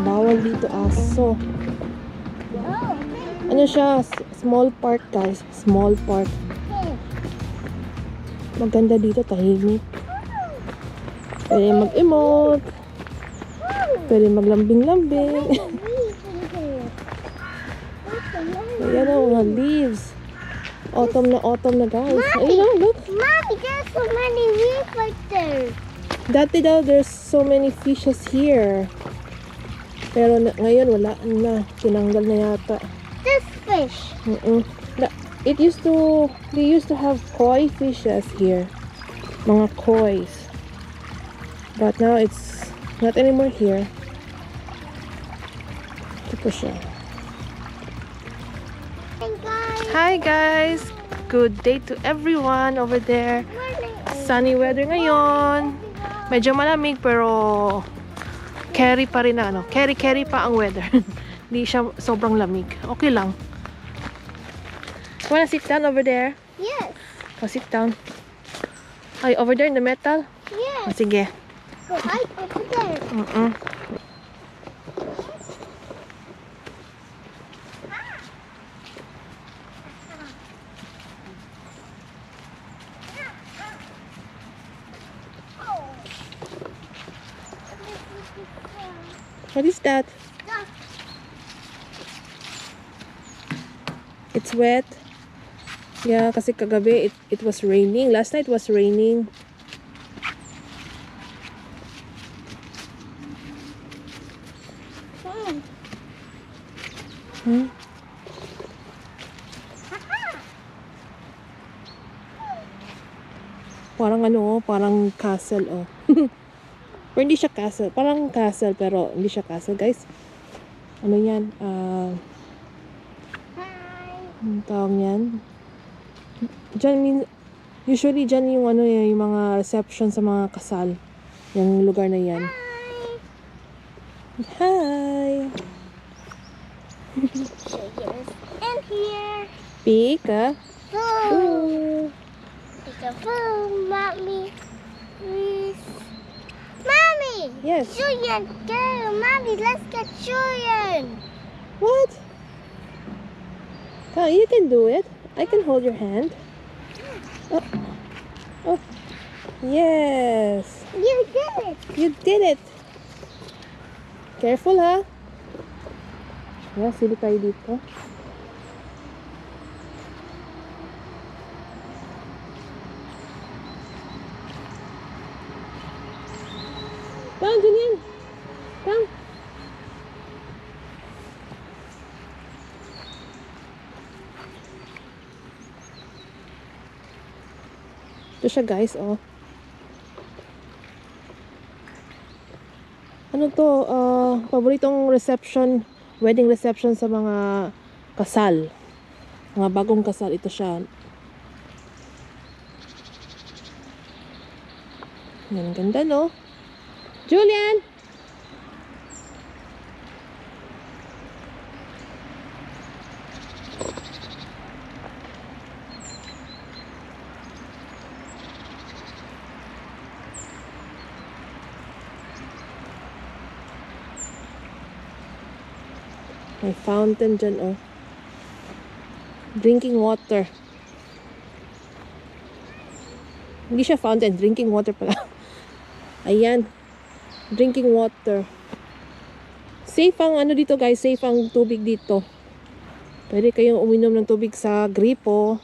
Bawal dito aso. Ano siya? Small park guys. Small park. Maganda dito, tahimik. Pwede mag-emote. Pwede maglambing-lambing. Ayan o, mga leaves. Autumn na guys. Ayun o, look. Mommy, there's so many reef right there. Dati daw, there's so many fishes here. Pero ngayon, wala na. Tinanggal na yata. This fish. They used to have koi fishes here. Mga kois. But now it's not anymore here. Ito po siya. Hi guys! Good day to everyone over there. Sunny weather ngayon. Medyo malamig pero carry pa rin na, ano. Carry pa ang weather. Hindi siya sobrang lamig. Okay lang. You wanna sit down over there? Yes. Oh, sit down. Ay, over there in the metal? Yes. Oh, sige. Go hide over there. What is that? It's wet. Yeah, kasi kagabi it was raining. Last night was raining. Parang ano, parang castle oh. Pero hindi siya castle. Parang castle pero hindi siya castle, guys. Ano 'yan? Ang tawag yan. Usually dyan yung ano yung mga reception sa mga kasal. Yung lugar na yan. Hi! And here. Pika. Food. It's a food, Mommy. Please. Mommy! Yes. Julian, go! Mommy, let's get Julian! What? Oh, you can do it. I can hold your hand. Oh. Oh. Yes. You did it! You did it. Careful, ha? Yeah, sili tayo dito. Come, Julian. Come. Ito siya guys, oh. Ano to, paboritong reception, wedding reception sa mga kasal. Mga bagong kasal, ito siya. Yan, ang ganda, no? Julian! May fountain dyan, oh. Drinking water. Hindi siya fountain, drinking water pala. Ayan. Drinking water. Safe ang ano dito, guys. Safe ang tubig dito. Pwede kayong uminom ng tubig sa gripo.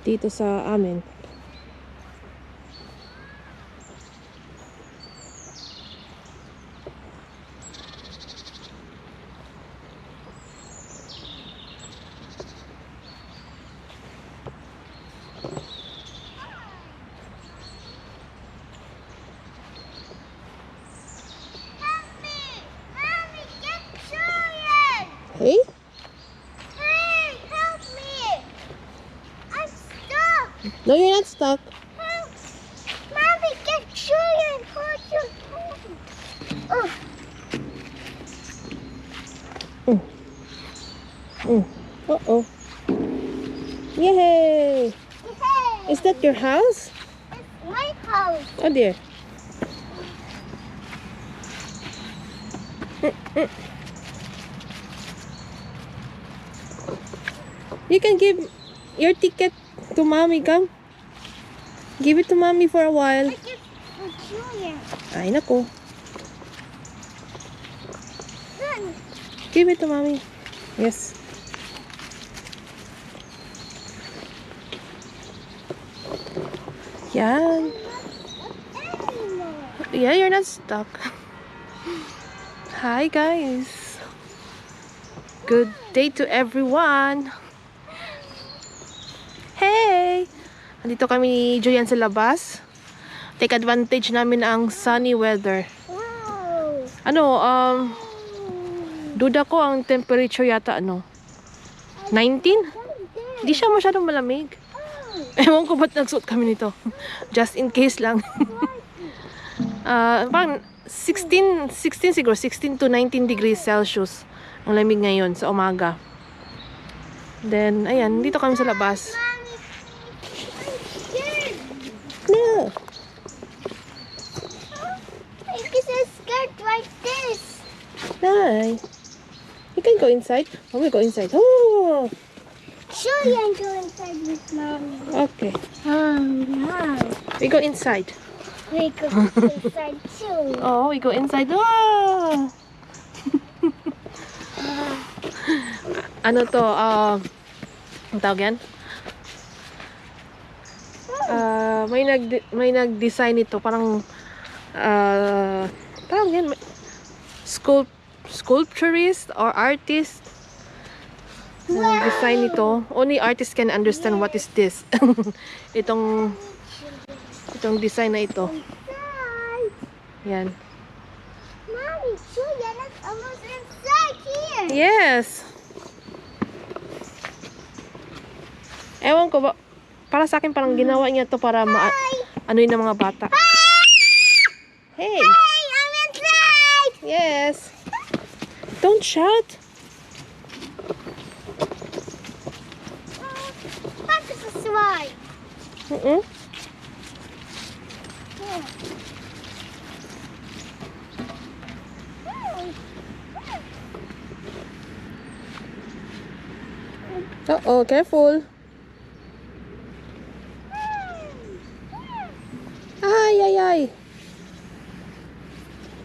Dito sa amin. No, you're not stuck. Mommy, get sugar and put your food. Oh, Uh-oh. Yay! hey, Is that your house? it's my house. Oh dear. You can give your ticket to mommy. Come. Give it to mommy for a while. I get the sugar. Ay, nako. Then, Give it to mommy. Yes. Yan. anymore. Yeah, you're not stuck. Hi, guys. Good day to everyone. Hey! Andito kami ni Julian sa labas. Take advantage namin ang sunny weather. Wow. Ano, duda ko ang temperature yata, 19? Di siya masyadong malamig. Ewan ko ba't nagsuot kami nito. Just in case lang. Parang 16 siguro, 16 to 19 degrees Celsius ang lamig ngayon sa umaga. Then, ayan, dito kami sa labas. Mommy, I'm scared. No. I guess I'm scared like this. Hi. You can go inside. Oh, we go inside. Oh, Sure, you can go inside with mommy. okay. No. We go inside. We go inside too. Oh, we go inside. Wow! Ano to? Ang tawag yan? May nag-design ito. Parang, tawag yan. Sculpturist or artist. Design ito. Only artist can understand what is this. Itong design na ito. Inside. Yan. Mommy, Julian is almost inside here. Yes. Ewan ko ba, para sa akin parang ginawa niya to para ano yun ng mga bata. Hey. Hey, I'm inside. Yes. Don't shout. What is this slide? Uh-oh, careful. Ay, ay, ay.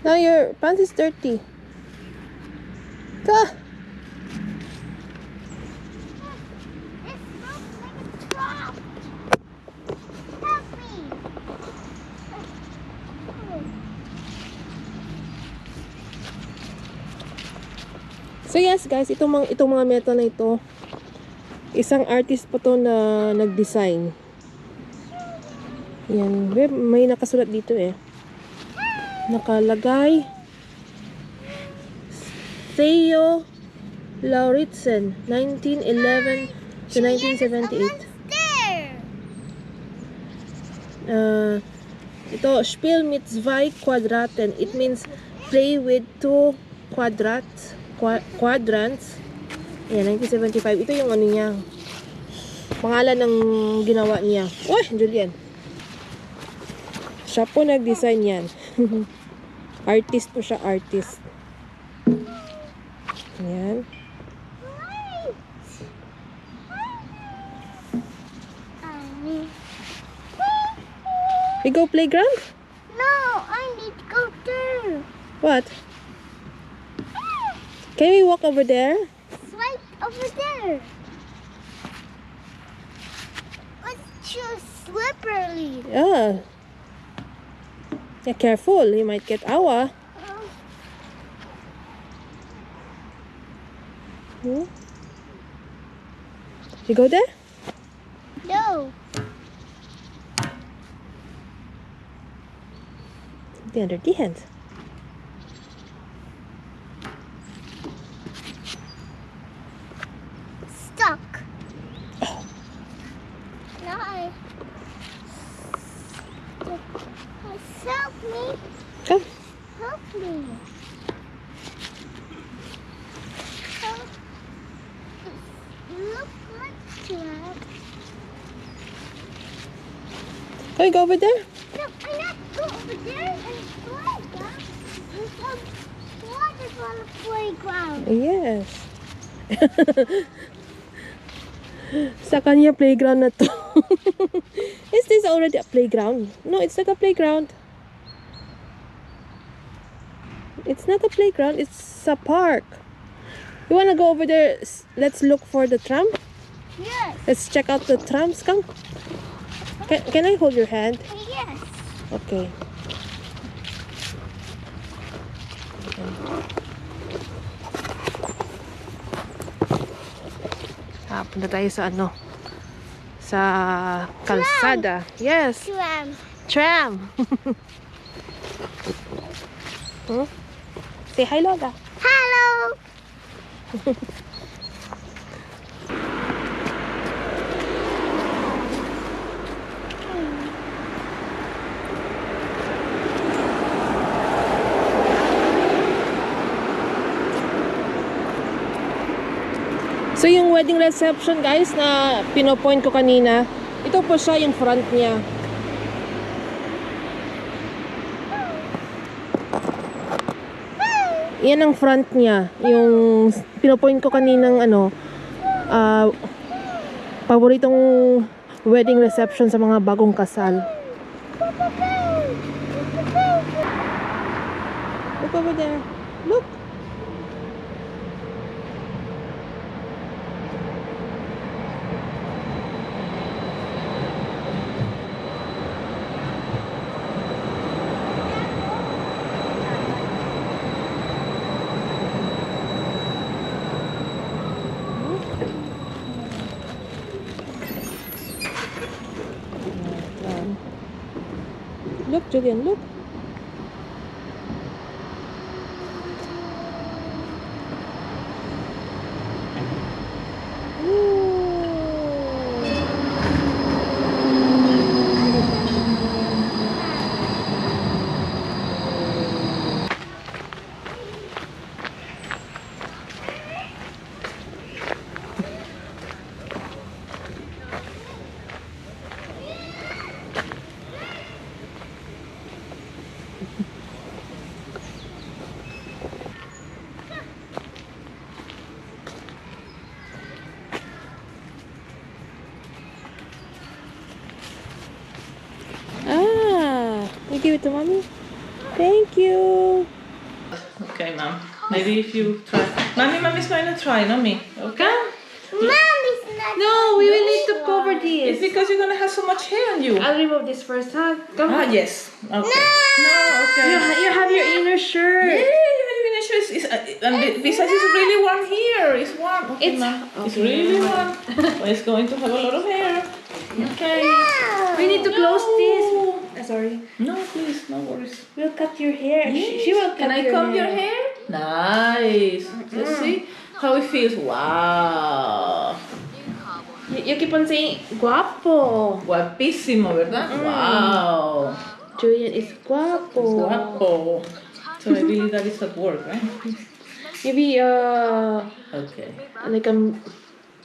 Now your pants is dirty. Ah. It smells like a trap. Help me. So yes guys, itong mga metal na ito, isang artist po to na nag-design. Yan, may nakasulat dito eh. Nakalagay Theo Lauritsen, 1911 to 1978. There. Ito, Spiel mit zwei Quadraten. It means play with two quadrants. Ayan, 1975. Ito yung ano niya. Pangalan ng ginawa niya. Oh, Julian. Siya po nag-design yan. Artist po siya, artist. Ayan. We go playground? No, I need to go there. What? Can we walk over there? It's right over there. Let's choose slippery. Yeah. Yeah, careful. You might get awa. You go there? No. The under the hand. Stuck. No, I Help me. Come. Help me. Help. Look like that. Can we go over there? No, I not go over there and slide down. There's some water on the playground. Yes. Sa kanya playground na to. Is this already a playground? No, it's not a playground. It's not a playground, it's a park. You wanna go over there? Let's look for the tram. Yes. Let's check out the trams. Come. Can I hold your hand? Yes. Okay. Punta tayo sa ano? Sa kalsada. Yes. Tram. Tram. Hmm? Say hi, Lola. Hello. So yung wedding reception guys na pinopoint ko kanina, ito po siya yung front niya. Yan ang front niya, yung pinopoint ko kaninang ano, paboritong wedding reception sa mga bagong kasal. Look over there. Look. Look, Julian, look. You give it to mommy? Thank you. Okay, mom. Maybe if you try. Mommy's going to try, not me. Okay? Mommy's not. No, we will need to cover It's this. because you're going to have so much hair on you. I'll remove this first, huh? Come. Ah, yes. Okay. No, okay. You have your inner shirt. Yeah, and besides, it's really warm here. It's warm. Okay, It's- mom. It's okay, really never warm. Well, it's going to have a lot of hair. Okay. We need to close No. this. Sorry. No, please, no worries. We'll cut your hair. Yes. She will cut Can I your comb hair. your hair? Nice. Let's see how it feels. Wow. You keep on saying, guapo. Guapísimo, ¿verdad? Wow. Julian is guapo. Guapo. So I believe that is at work, right? Maybe Okay. like a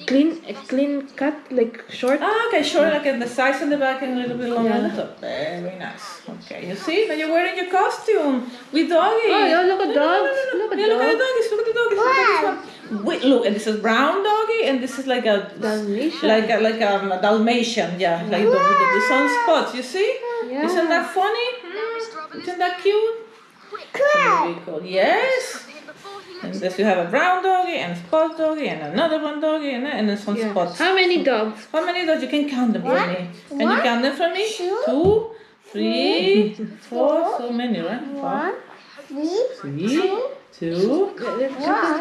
clean cut, like short. Ah, okay, sure. Like at the size on the back and a little bit longer on the top. Very nice. Okay, you see? Now you're wearing your costume with doggies. Oh, yeah, look at dogs. Look at Yeah, look at the dogs. doggies. Look at the doggies. Look at this one. Wait, look, and this is brown doggy, and this is like a Dalmatian. like a Dalmatian. Yeah, like the sun spots. You see? Yeah. Isn't that funny? Isn't that cute? Very cool. Yes. And this you have a brown doggy and a spot doggy and another one doggy and then some Yeah. spots. How many dogs? How many dogs? You can count them for One, me. Can you count them for me? two, 2, 3, 4. So many, right? 1, 3, 3, 2.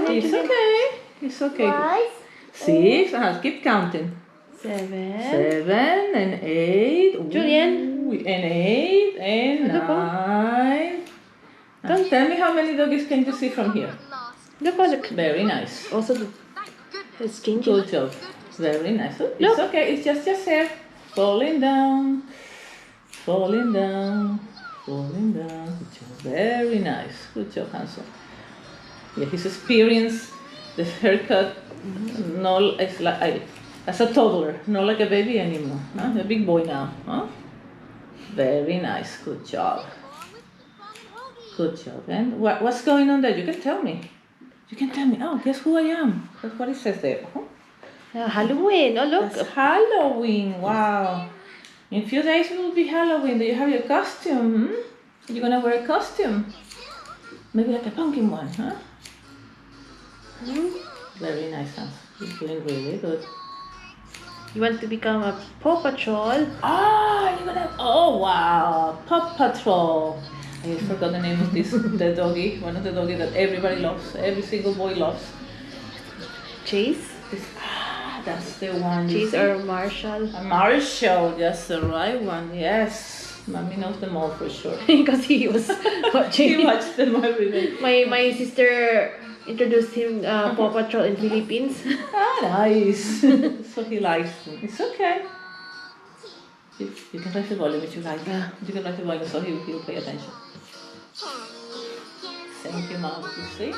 It's okay. It's okay. 5, 6. Keep counting. 7. 7 and 8. Ooh, Julian. And 8 and Ano po? 9. Don't tell me how many doggies can you see from here. Look, look. Very nice. Also, it's changing. Good job. Very nice. Oh, it's Look. okay. It's just hair. falling down, falling down, falling down. Good job. Very nice. Good job, Hanson. Yeah, he's experienced the haircut. No, it's like as a toddler, not like a baby anymore. Huh? A big boy now. Huh? Very nice. Good job. Good job. And what's going on there? You can tell me. You can tell me. Oh, guess who I am? That's what it says there. Huh? Halloween. Oh, look. That's Halloween. Wow. In a few days it will be Halloween. Do you have your costume? Hmm? You're gonna wear a costume? Maybe like a pumpkin one, huh? Very nice, Hans. You're feeling really good. You want to become a Paw Patrol? Ah, you're gonna. Oh wow, Paw Patrol. I forgot the name of this. The doggy, one of the doggy that everybody loves. Every single boy loves. Chase? That's the one. you Chase see? or Marshall? A Marshall, that's the right one. Yes, Mommy knows them all for sure. Because he was watching. She watched them every day. My sister introduced him Paw Patrol in Philippines. Ah, nice. So he likes them. It's okay. You can raise the volume if you like. You can raise the volume so he'll pay attention. Thank you, Mom. You see?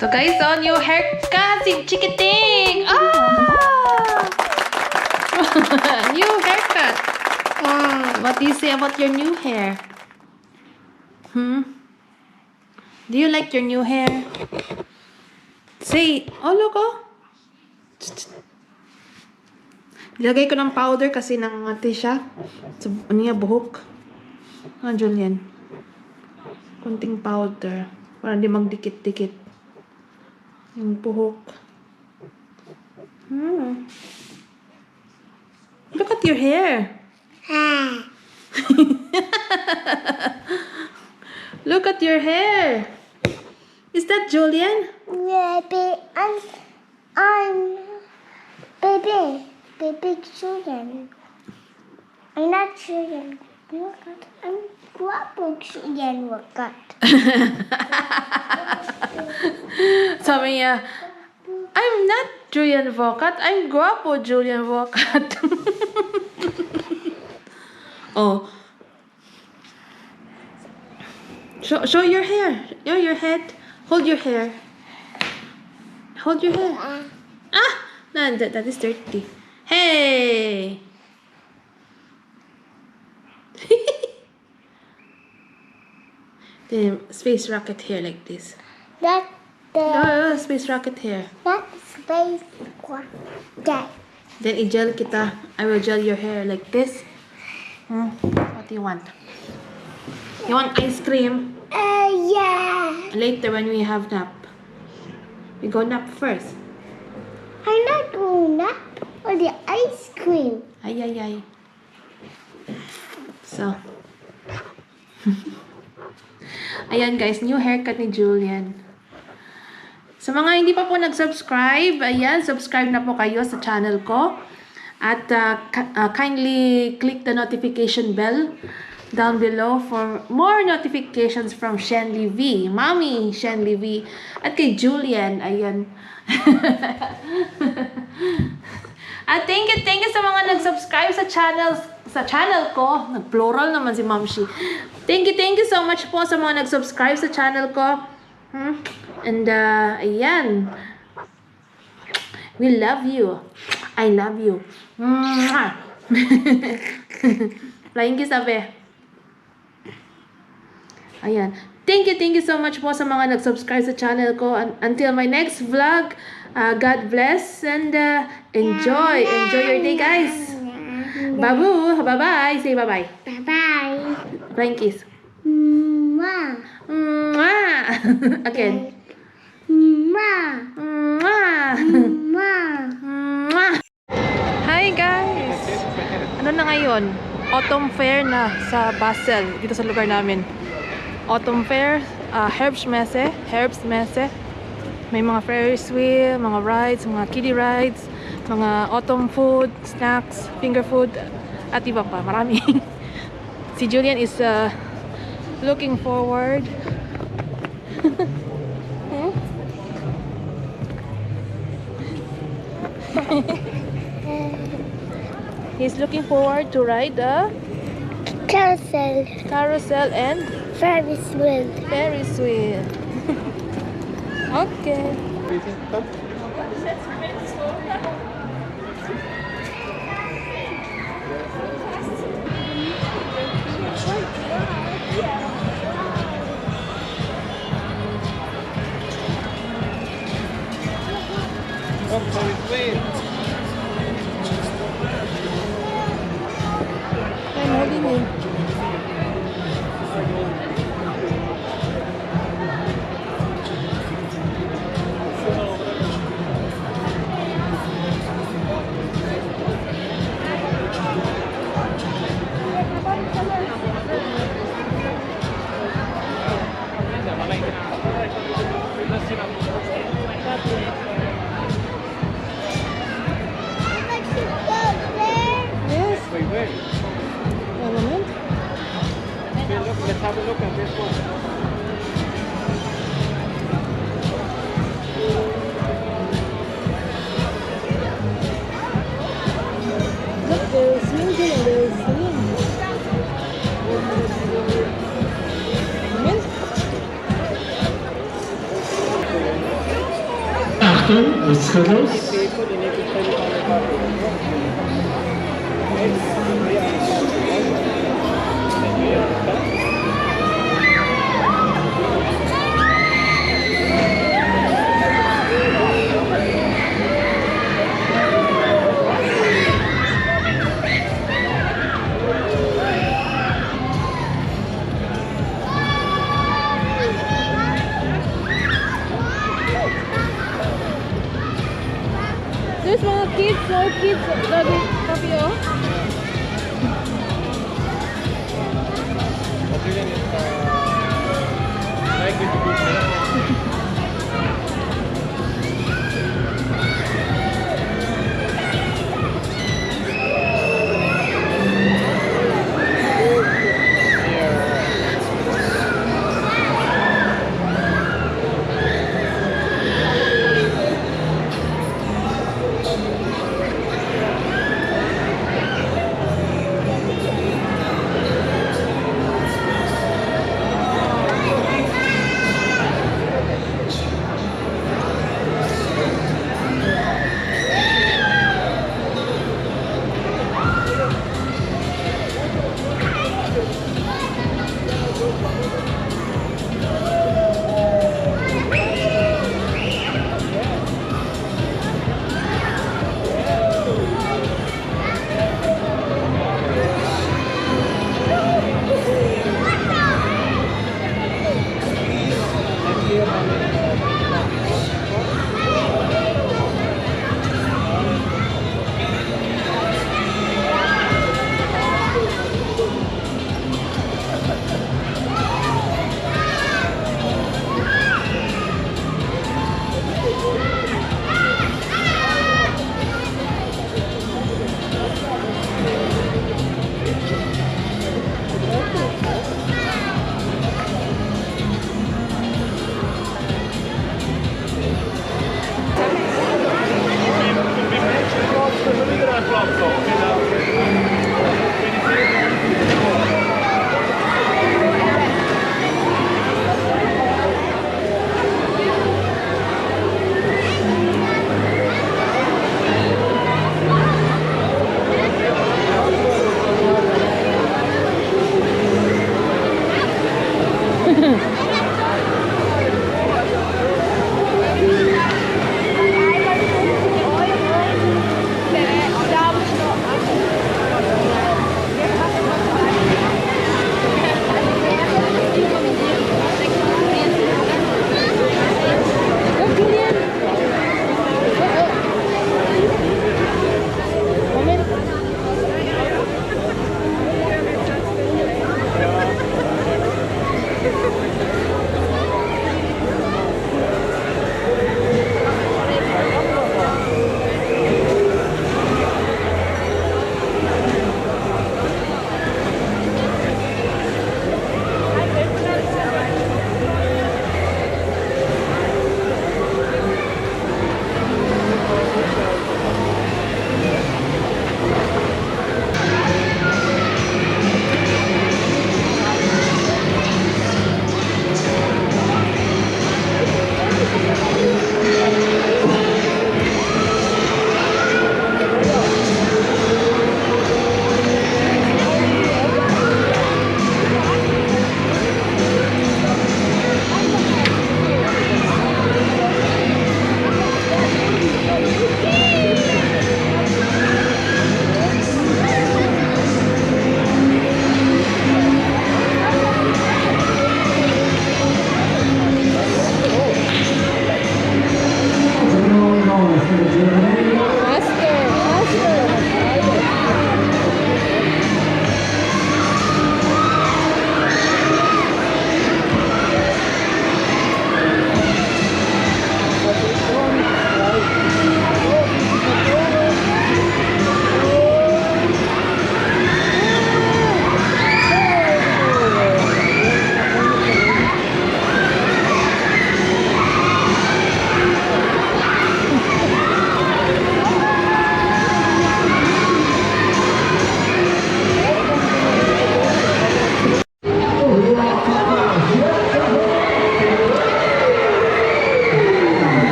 So guys, new haircut si Chikiting! Ah! New haircut! What do you say about your new hair? Do you like your new hair? Say, oh look oh! Ilagay ko ng powder kasi nangangati siya. Sa niya buhok. Ah, Julian. Konting powder. Para hindi magdikit-dikit. Yung buhok. Look at your hair. Look at your hair. Is that Julian? Baby, I'm baby Julian. I'm not Julian. I'm guapo Julian Walcott. Sabi niya, I'm not Julian Vocat. I'm guapo Julian Vocat. Oh. Show your hair. Show your head. Hold your hair. Hold your hair. Ah! No, that is dirty. Hey! Then space rocket hair like this. That Oh, space rocket hair. that space that. Then i-gel kita. I will gel your hair like this. What do you want? You want ice cream? Yeah. Later when we have nap. We go nap first. I'm not going nap or the ice cream. Ay, ay, ay. So. Ayan guys, new haircut ni Julian. Sa mga hindi pa po nag-subscribe, ayan, subscribe na po kayo sa channel ko. At kindly click the notification bell down below for more notifications from Shenly V. Mommy Shenly V. At kay Julian, ayan. At thank you sa mga nag-subscribe sa channel ko. Nag-plural naman si Mamshi. Thank you so much po sa mga nag-subscribe sa channel ko. And ayan. We love you. I love you. Flying kiss, sabi. Ayan. Thank you so much po sa mga nag-subscribe sa channel ko. Until my next vlog, God bless and enjoy. Enjoy your day, guys. Babu. Bye-bye. Say bye-bye. Bye bye. Flying kiss. Mwah. Again. Ma. Mwah! Ma. Mwah! Hi guys! Ano na ngayon? Autumn fair na sa Basel, dito sa lugar namin. Autumn fair, Herbstmesse. May mga Ferris wheel, mga rides, mga kiddie rides, mga autumn food, snacks, finger food, at iba pa. Marami. Si Julian is looking forward. He's looking forward to ride the carousel and Ferris wheel. Ferris wheel. Okay. I'm holding him. Yes. Element. Let's have a look at this one. Look, there's swing and there's swing. Achtung, nichts los. There's mga kids, little kids, lagi, papi, oh. Likely to be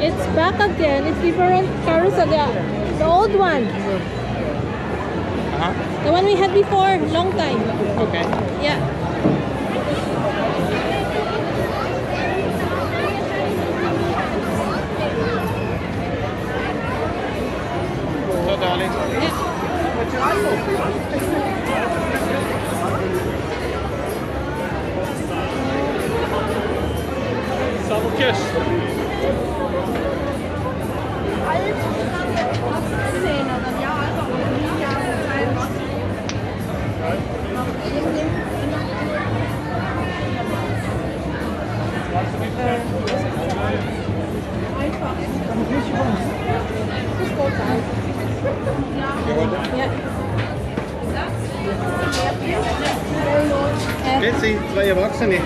It's back again. It's different carousel. The old one. Uh-huh. The one we had before. Long time. Okay. Yeah. So, darling. Samukish. Jetzt sind zwei Erwachsene.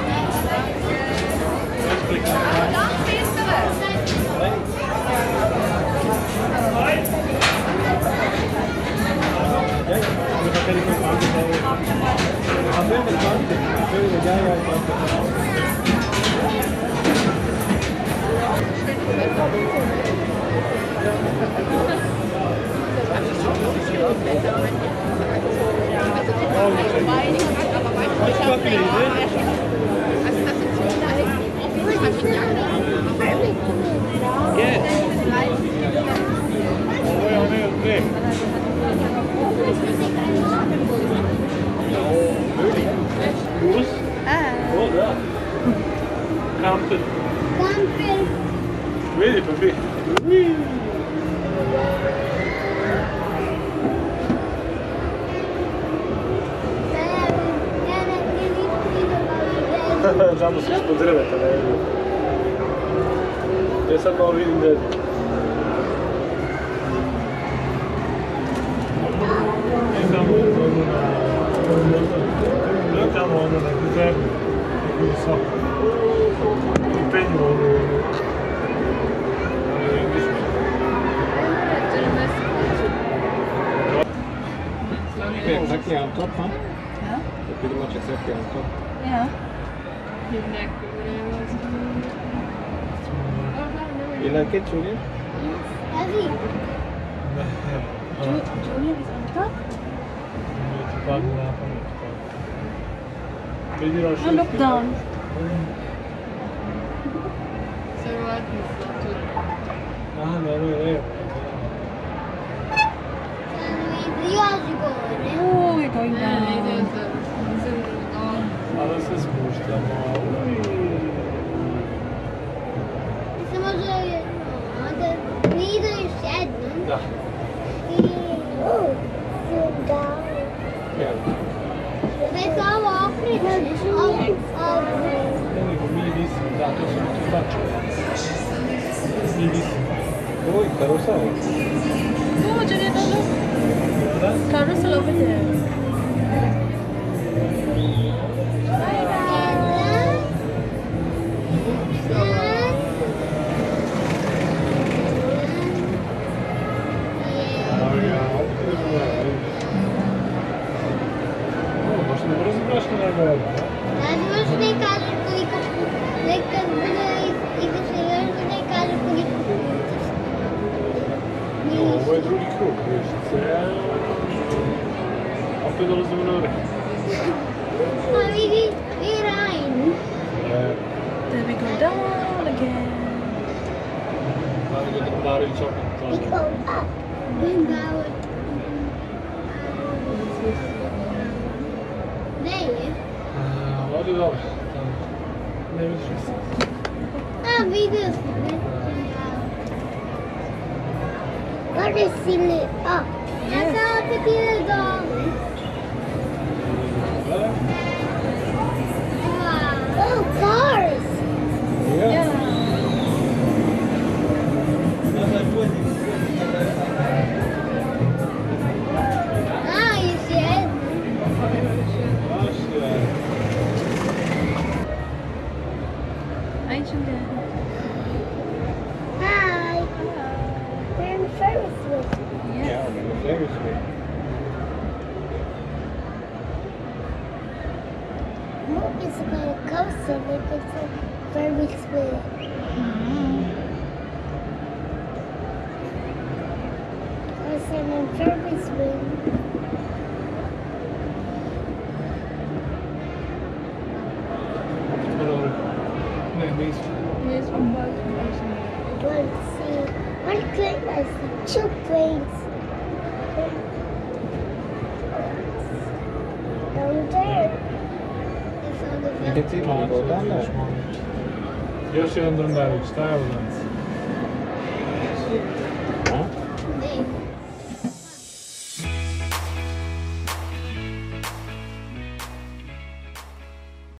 Camping. Camping. Really, puppy. Tamo se ispod drveta, ne vidim. Ja sad malo vidim da je... Tamo ono na guzernu, neku visoku. U penju ono... Exactly on top, huh? Yeah. Pretty much exactly on top. Yeah. You like it, Julian? Heavy. Julian is on top. Oh, look down. Ah, no, no. Oh, we're going down. Ale se spuštamo. Se može onda mi ide još jednom. Da. Ja. Već ovo okrećeš. Ne, nego mi visimo, da, to su neki bačevi. Mi visimo. Oj, karusel. Oh, Julian, look. Da? Carousel over there. Baš ne razbraš na njega. Baš ne kažeš koliko, nekad ideš i još ne kažeš koliko puta. Ovo je drugi krug, vidiš, opet dolazimo na vrh. A vidi, i Rajn. Then we go down again. Ali ga Darović opet We go tamo. up and down. Ne, Ovdje dobro. Ne vidiš se. a vidio sam. Gore si li? A, ja sam opet ide dole. Wow. Oh, cars! Ja. A, još jedno. Baš je. Hi, Julian. Hi. We're in Ferris wheel. Ja, maar dat is ergens weer. Moop is about a coaster, but it's a Ferris wheel. Ferris wheel. Vadå? Nej, det är Let's see. One crane, I see two cranes. Down there. I found a Vilken tid har det gått annars? Jag kör under den där utstävningen.